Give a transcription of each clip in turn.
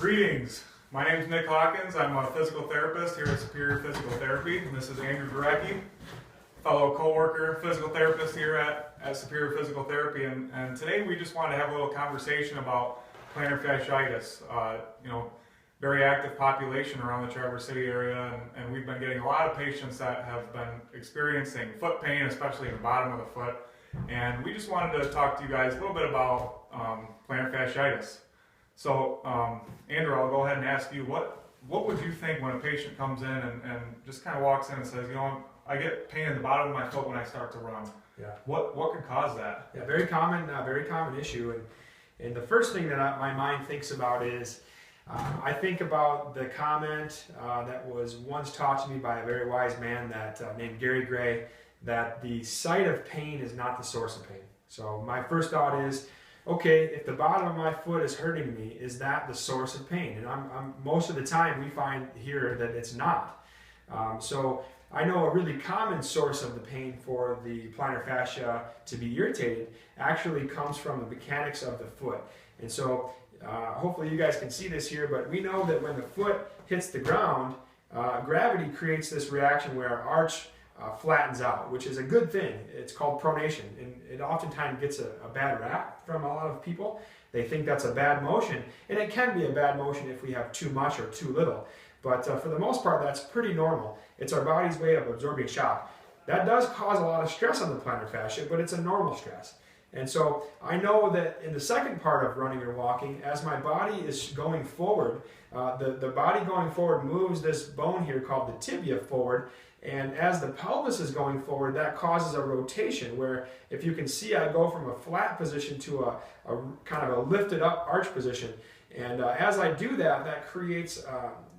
Greetings. My name is Nick Hawkins. I'm a physical therapist here at Superior Physical Therapy. And this is Andrew Gurecki, fellow co-worker, physical therapist here at Superior Physical Therapy. And today we just wanted to have a little conversation about plantar fasciitis. Very active population around the Traverse City area, and we've been getting a lot of patients that have been experiencing foot pain, especially in the bottom of the foot. And we just wanted to talk to you guys a little bit about plantar fasciitis. So, Andrew, I'll go ahead and ask you, what would you think when a patient comes in and just kind of walks in and says, I get pain in the bottom of my foot when I start to run? Yeah. What could cause that? Yeah, very common issue. And the first thing that my mind thinks about is, I think about the comment that was once taught to me by a very wise man named Gary Gray, that the site of pain is not the source of pain. So my first thought is, okay, if the bottom of my foot is hurting me, is that the source of pain? And most of the time we find here that it's not. So I know a really common source of the pain for the plantar fascia to be irritated actually comes from the mechanics of the foot. And so hopefully you guys can see this here, but we know that when the foot hits the ground, gravity creates this reaction where our arch flattens out, which is a good thing. It's called pronation, and it oftentimes gets a bad rap from a lot of people. They think that's a bad motion, and it can be a bad motion if we have too much or too little. But for the most part, that's pretty normal. It's our body's way of absorbing shock. That does cause a lot of stress on the plantar fascia, but it's a normal stress. And so I know that in the second part of running or walking, as my body is going forward, the body going forward moves this bone here called the tibia forward, and as the pelvis is going forward, that causes a rotation where, if you can see, I go from a flat position to a kind of a lifted up arch position. And as I do that, that creates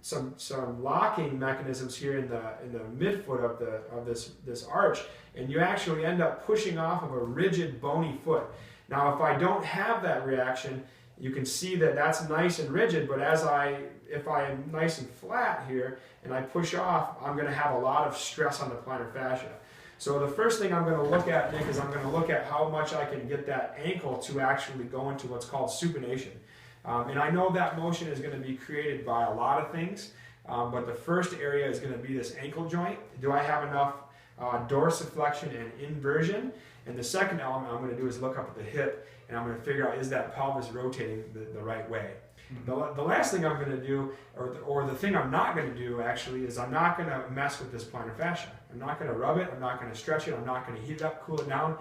some locking mechanisms here in the midfoot of this arch, and you actually end up pushing off of a rigid bony foot. Now, if I don't have that reaction, you can see that that's nice and rigid, but if I am nice and flat here and I push off, I'm going to have a lot of stress on the plantar fascia. So the first thing I'm going to look at, Nick, is I'm going to look at how much I can get that ankle to actually go into what's called supination. And I know that motion is going to be created by a lot of things, but the first area is going to be this ankle joint. Do I have enough dorsiflexion and inversion? And the second element I'm going to do is look up at the hip, and I'm going to figure out, is that pelvis rotating the right way? The last thing I'm going to do, or the thing I'm not going to do actually, is I'm not going to mess with this plantar fascia. I'm not going to rub it, I'm not going to stretch it, I'm not going to heat it up, cool it down,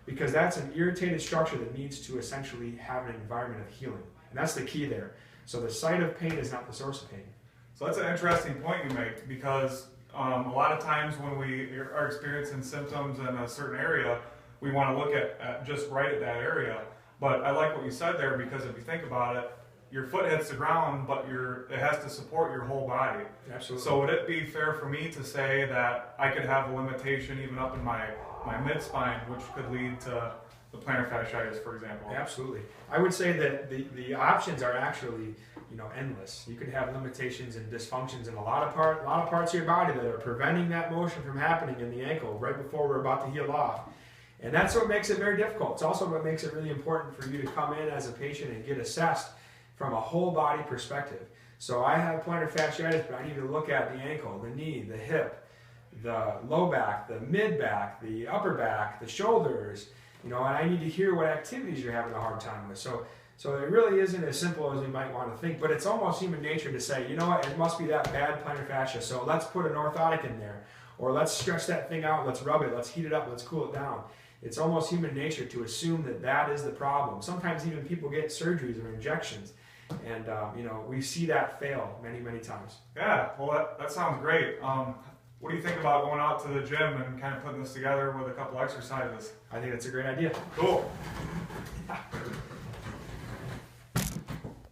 because that's an irritated structure that needs to essentially have an environment of healing. And that's the key there. So the site of pain is not the source of pain. So that's an interesting point you make, because a lot of times when we are experiencing symptoms in a certain area, we want to look at just right at that area. But I like what you said there, because if you think about it, your foot hits the ground, but it has to support your whole body. Absolutely. So would it be fair for me to say that I could have a limitation even up in my mid-spine, which could lead to the plantar fasciitis, for example? Absolutely. I would say that the options are actually endless. You could have limitations and dysfunctions in a lot of parts of your body that are preventing that motion from happening in the ankle right before we're about to heal off. And that's what makes it very difficult. It's also what makes it really important for you to come in as a patient and get assessed from a whole body perspective. So I have plantar fasciitis, but I need to look at the ankle, the knee, the hip, the low back, the mid back, the upper back, the shoulders, and I need to hear what activities you're having a hard time with. So it really isn't as simple as we might want to think, but it's almost human nature to say, you know what, it must be that bad plantar fascia, so let's put an orthotic in there, or let's stretch that thing out, let's rub it, let's heat it up, let's cool it down. It's almost human nature to assume that that is the problem. Sometimes even people get surgeries or injections, and we see that fail many, many times. Yeah, well, that sounds great. What do you think about going out to the gym and kind of putting this together with a couple exercises? I think that's a great idea. Cool.